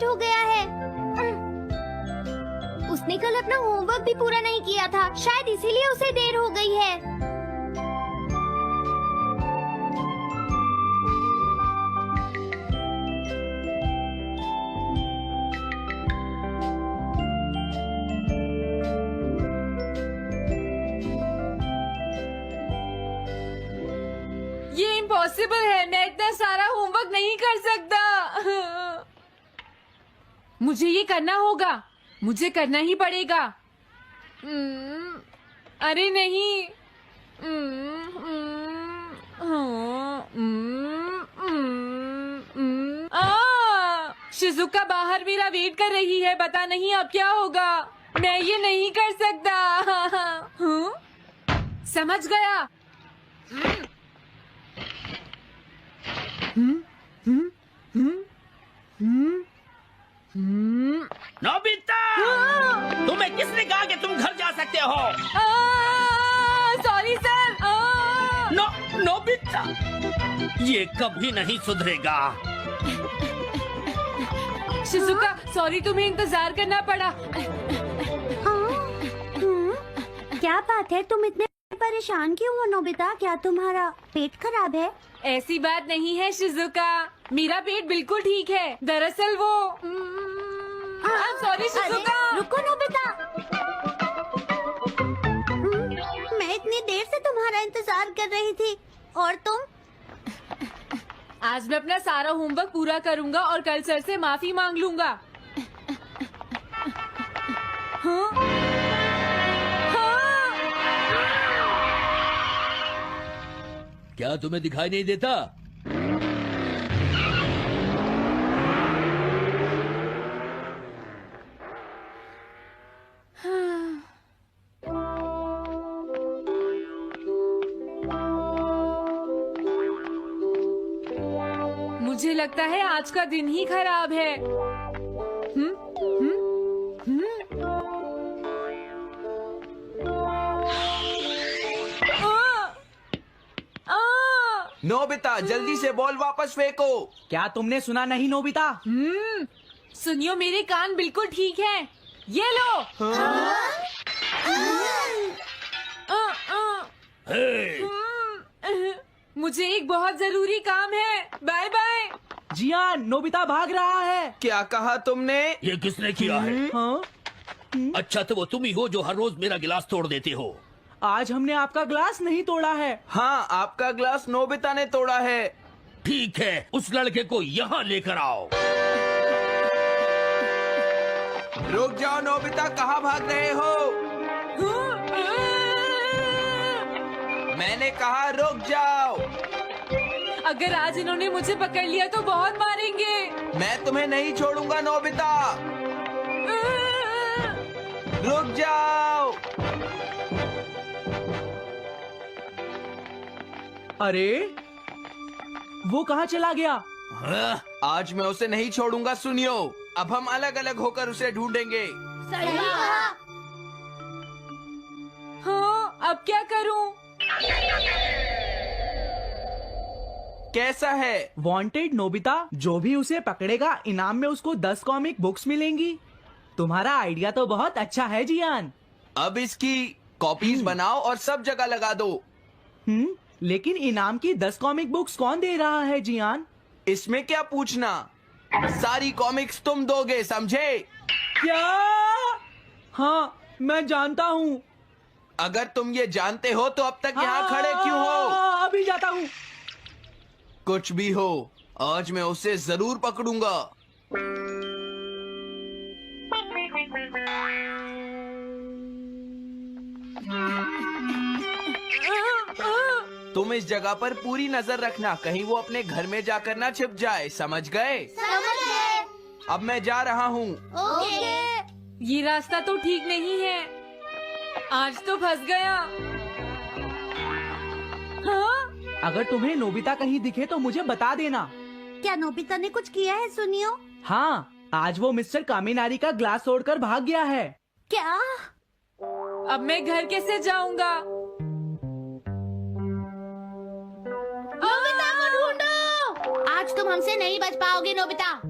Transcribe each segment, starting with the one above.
Late हो गया है। उसने कल अपना होमवर्क भी पूरा नहीं किया था, शायद इसीलिए उसे देर हो गई है। ये इम्पॉसिबल है, मैं इतना सारा होमवर्क नहीं कर सकता। मुझे ये करना होगा, मुझे करना ही पड़ेगा। अरे नहीं। शिजुका बाहर मेरा वेट कर रही है, पता नहीं अब क्या होगा। मैं ये नहीं कर सकता। समझ गया। नोबिता, तुम्हें किसने कहा कि तुम घर जा सकते हो? Sorry sir. नोबिता, ये कभी नहीं सुधरेगा। शिजुका सॉरी, तुम्हें इंतजार करना पड़ा। क्या बात है, तुम इतने परेशान क्यों हो नोबिता? क्या तुम्हारा पेट खराब है? ऐसी बात नहीं है शिजुका, मेरा पेट बिल्कुल ठीक है। दरअसल वो सॉरी शिजुका। रुको नोबिता, मैं इतनी देर से तुम्हारा इंतजार कर रही थी और तुम? आज मैं अपना सारा होमवर्क पूरा करूंगा और कल सर से माफी मांग लूंगा। हाँ? हाँ? क्या तुम्हें दिखाई नहीं देता? मुझे लगता है आज का दिन ही खराब है। नोबिता, जल्दी से बॉल वापस फेंको। क्या तुमने सुना नहीं नोबिता? सुनियो, मेरे कान बिल्कुल ठीक हैं। ये लो। मुझे एक बहुत जरूरी काम है। Bye bye. जियान, नोबिता भाग रहा है। क्या कहा तुमने? ये किसने किया है? हाँ? अच्छा, तो वो तुम ही हो जो हर रोज मेरा गिलास तोड़ देते हो। आज हमने आपका ग्लास नहीं तोड़ा है। हाँ, आपका ग्लास नोबिता ने तोड़ा है। ठीक है, उस लड़के को यहाँ लेकर आओ। रुक जाओ नोबिता, कहाँ भाग रहे हो? मैंने कहा रुक जाओ। अगर आज इन्होंने मुझे पकड़ लिया तो बहुत मारेंगे। मैं तुम्हें नहीं छोड़ूंगा नोबिता, रुक जाओ। अरे वो कहाँ चला गया? हाँ? आज मैं उसे नहीं छोड़ूंगा। सुनियो, अब हम अलग अलग होकर उसे ढूंढेंगे। सही कहा। हाँ, अब क्या करूं? कैसा है? वांटेड नोबिता, जो भी उसे पकड़ेगा इनाम में उसको 10 कॉमिक बुक्स मिलेंगी। तुम्हारा आइडिया तो बहुत अच्छा है जियान। अब इसकी कॉपीज बनाओ और सब जगह लगा दो। लेकिन इनाम की 10 कॉमिक बुक्स कौन दे रहा है जियान? इसमें क्या पूछना, सारी कॉमिक्स तुम दोगे, समझे? क्या? हाँ, मैं जानता हूँ। अगर तुम ये जानते हो तो अब तक यहाँ खड़े क्यों हो? अभी जाता हूँ। कुछ भी हो, आज मैं उसे जरूर पकड़ूंगा। तुम इस जगह पर पूरी नजर रखना, कहीं वो अपने घर में जाकर ना छिप जाए, समझ गए? समझ गए। अब मैं जा रहा हूँ। ओके। ये रास्ता तो ठीक नहीं है, आज तो फंस गया। हाँ? अगर तुम्हें नोबिता कहीं दिखे तो मुझे बता देना। क्या नोबिता ने कुछ किया है सुनियो? हाँ, आज वो मिस्टर कामिनारी का ग्लास तोड़कर भाग गया है। क्या? अब मैं घर कैसे जाऊंगा? नोबिता को ढूंढो। आज तुम हमसे नहीं बच पाओगे नोबिता।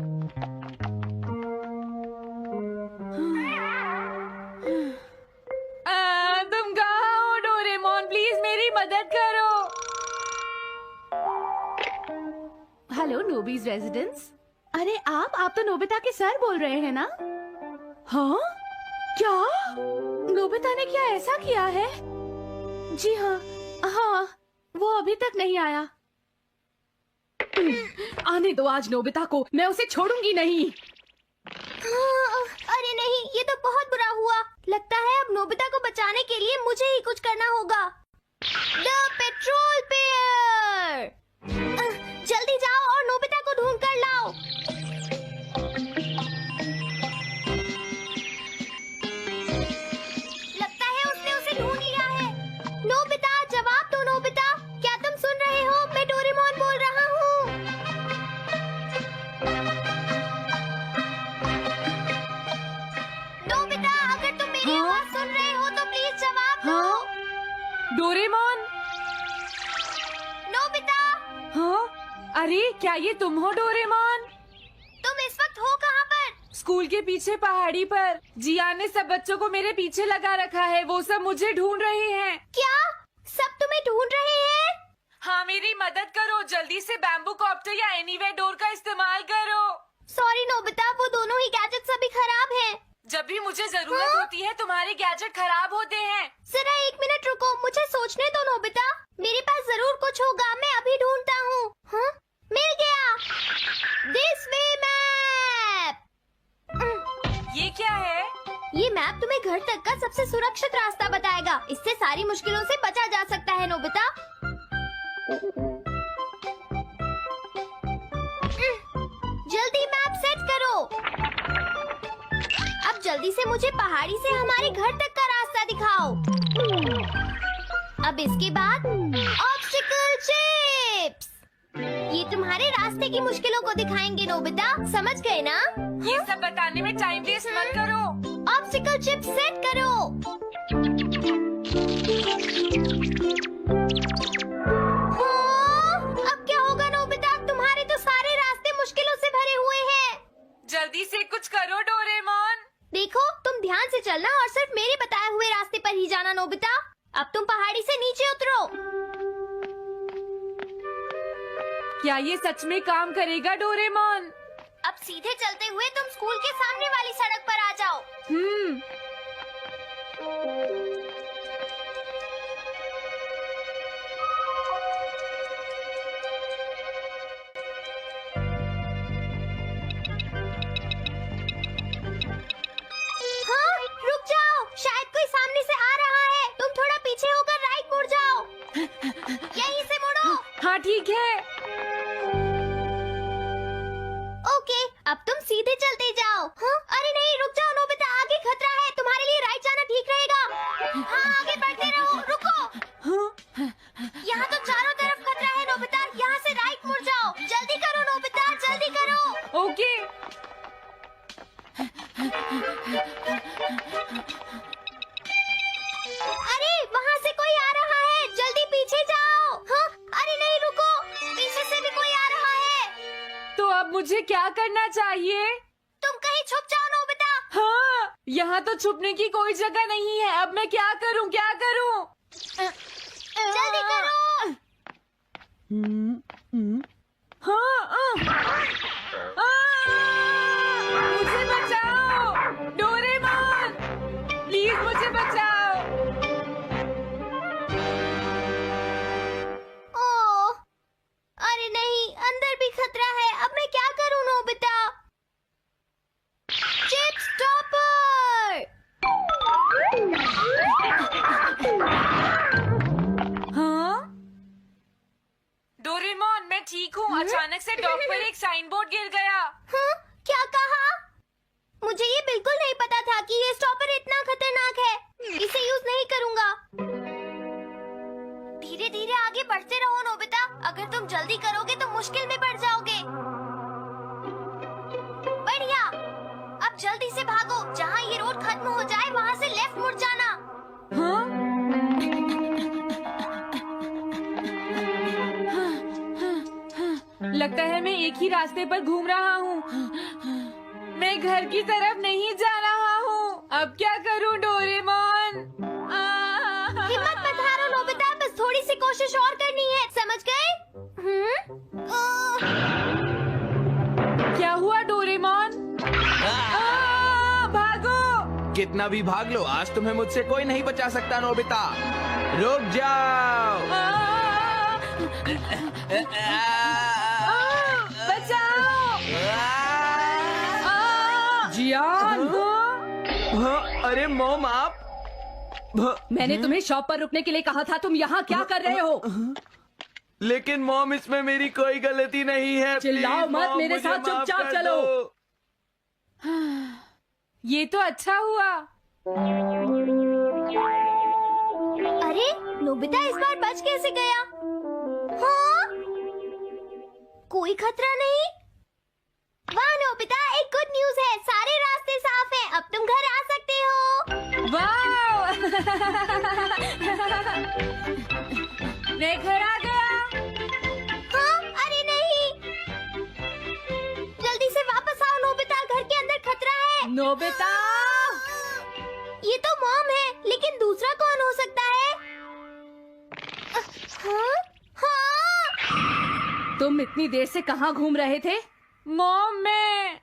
Hello नोबीज residence. अरे आप तो नोबिता के सर बोल रहे हैं ना? हाँ क्या नोबिता ने क्या ऐसा किया है? जी हाँ, वो अभी तक नहीं आया। आने दो आज नोबिता को, मैं उसे छोड़ूंगी नहीं। अरे नहीं, ये तो बहुत बुरा हुआ। लगता है अब नोबिता को बचाने के लिए मुझे ही कुछ करना होगा। द पेट्रोल पेयर, जल्दी जाओ और नोबिता को ढूंढ कर लाओ। लगता है उसने उसे ढूंढ लिया है। नोबिता, जवाब दो नोबिता, क्या तुम सुन रहे हो? मैं डोरेमोन बोल रहा हूँ। नोबिता, अगर तुम मेरी आवाज सुन रहे हो तो प्लीज जवाब दो। डोरेमोन। नोबिता, हाँ अरे क्या ये तुम हो डोरेमोन? तुम इस वक्त हो कहाँ पर? स्कूल के पीछे पहाड़ी पर। जियान ने सब बच्चों को मेरे पीछे लगा रखा है, वो सब मुझे ढूंढ रहे हैं। क्या सब तुम्हें ढूंढ रहे हैं? हाँ मेरी मदद करो, जल्दी से बैम्बू कॉप्टर या एनीवेयर डोर का इस्तेमाल करो। सॉरी नोबिता, वो दोनों ही गैजेट्स अभी खराब हैं। जब भी मुझे जरूरत होती है तुम्हारे गैजेट खराब होते हैं। जरा 1 मिनट रुको, मुझे सोचने दो नोबिता। मेरे पास जरूर कुछ होगा, मैं अभी ढूंढता हूँ। हाँ, मिल गया। This way map. ये क्या है? ये मैप तुम्हें घर तक का सबसे सुरक्षित रास्ता बताएगा। इससे सारी मुश्किलों से बचा जा सकता है नोबिता। जल्दी मैप सेट करो। अब जल्दी से मुझे पहाड़ी से हमारे घर तक का रास्ता दिखाओ। अब इसके बाद ऑब्स्टिकल चिप्स, ये तुम्हारे रास्ते की मुश्किलों को दिखाएंगे नोबिता, समझ गए ना? ये सब बताने में टाइम वेस्ट मत करो। ऑब्स्टिकल चिप्स सेट करो। हाँ, अब क्या होगा नोबिता? तुम्हारे तो सारे रास्ते मुश्किलों से भरे हुए हैं। जल्दी से कुछ करो डोरेमोन। देखो, तुम ध्यान से चलना और सिर्फ मेरे बताए हुए रास्ते पर ही जाना नोबिता। अब तुम पहाड़ी से नीचे उतरो। क्या ये सच में काम करेगा डोरेमोन? अब सीधे चलते हुए तुम स्कूल के सामने वाली सड़क पर आ जाओ। हाँ, रुक जाओ, शायद कोई सामने से आ रहा है। तुम थोड़ा पीछे होकर राइट मुड़ जाओ। यहीं से मुड़ो। हाँ ठीक है। ओके, अब तुम सीधे चलते जाओ। हाँ? अरे नहीं, रुक जाओ नोबिता, आगे खतरा है। तुम्हारे लिए राइट जाना ठीक रहेगा। हाँ, आगे बढ़ते रहो। रुको, यहाँ तो चारों तरफ खतरा है नोबिता, यहाँ से राइट मुड़ जाओ। जल्दी करो नोबिता, जल्दी करो। ओके। अरे वहाँ से कोई आ रहा है, जल्दी पीछे जाओ। हाँ? अरे नहीं, रुको, पीछे से भी कोई आ रहा है। तो अब मुझे क्या करना चाहिए? तुम कहीं छुप जाओ नोबिता। हाँ, यहाँ तो छुपने की कोई जगह नहीं है। अब मैं क्या करूँ, क्या करूँ? जल्दी करो। हाँ, मुझे बचाओ डोरेमोन, प्लीज मुझे बचाओ। ओह, अरे नहीं, अंदर भी खतरा है। अब मैं क्या करूं नोबिता? Chip stopper. हाँ? डोरेमोन मैं ठीक हूँ। अचानक से डॉक पर एक साइन बोर्ड गिर गया। हाँ? क्या कहा? मुझे ये बिल्कुल नहीं पता था कि ये स्टॉपर इतना खतरनाक है। इसे यूज नहीं करूंगा। धीरे धीरे आगे बढ़ते रहो नोबिता, अगर तुम जल्दी करोगे तो मुश्किल में पड़ जाओगे। बढ़िया, अब जल्दी से भागो। जहाँ ये रोड खत्म हो जाए वहाँ से लेफ्ट मुड़ जाना। हाँ? लगता है मैं एक ही रास्ते पर घूम रहा हूँ। मैं घर की तरफ नहीं जा रहा हूँ। अब क्या करूँ डोरेमोन? हिम्मत मत हारो नोबिता, बस थोड़ी सी कोशिश और करनी है, समझ गए? कितना भी भाग लो, आज तुम्हें मुझसे कोई नहीं बचा सकता नोबिता। रुक जाओ। बचाओ। जियान, अरे मॉम आप मैंने तुम्हें शॉप पर रुकने के लिए कहा था, तुम यहाँ क्या कर रहे हो? लेकिन मॉम इसमें मेरी कोई गलती नहीं है। चिल्लाओ प्लीज, मत, मॉम, मेरे मुझे साथ माफ चुपचाप कर चलो। दो। ये तो अच्छा हुआ। अरे नोबिता इस बार बच कैसे गया? हाँ? कोई खतरा नहीं? वाह नोबिता, एक गुड न्यूज है, सारे रास्ते साफ हैं, अब तुम घर आ सकते हो। वाह! मैं घर आ गया। हाँ? अरे नहीं, जल्दी से वापस आओ नोबिता, घर के अंदर खतरा है। नोबिता, ये तो मॉम है, लेकिन दूसरा कौन हो सकता है? हाँ? हाँ? तुम इतनी देर से कहाँ घूम रहे थे? मॉम, मैं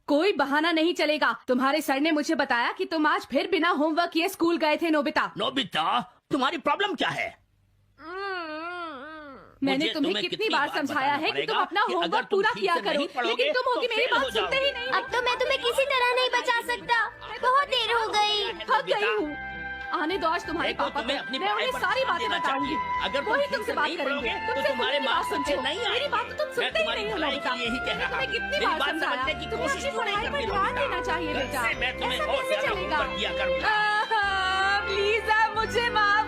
कोई बहाना नहीं चलेगा। तुम्हारे सर ने मुझे बताया कि तुम आज फिर बिना होमवर्क किए स्कूल गए थे। नोबिता, नोबिता, तुम्हारी प्रॉब्लम क्या है? मैंने मुझे तुम्हें तुम्हें कितनी बार समझाया है कि तुम अपना कि होमवर्क अगर तुम पूरा ठीक किया से करो, नहीं पढ़ोगे, लेकिन तुम होगी तो मेरी फेल हो बात सुनते ही जाओगे। नहीं। अब तो मैं तुम्हें किसी तरह नहीं बचा सकता, बहुत देर हो गई। थक गई हूँ। आने दो आज तुम्हारे देखो, पापा तुम्हें को, अपनी मैं पढ़ाई उन्हें पर सारी ध्यान बातें देना बताऊंगी। चाहिए। अगर तुम वही ठीक तुमसे से बात नहीं करेंगे। पढ़ोगे, तो तुमसे तुम्हारे सुनने की मार्क्स बात अच्छे सुनते नहीं हो। मेरी आएंगे। बात तो तुम मैं सुनते ही तुम्हारी नहीं हो भलाई नोबिता। के लिए ही कह मैंने रहा तुम्हें हूँ। कितनी मेरी बार बात समझाया, समझने की तुम्हें कोशिश अपनी क्यों नहीं पढ़ाई पर करती ध्यान नोबिता? देना चाहिए बेटा। इससे मैं तुम्हें ऐसा और कैसे ज्यादा चलेगा? होमवर्क किया करूंगा। प्लीज आप मुझे माफ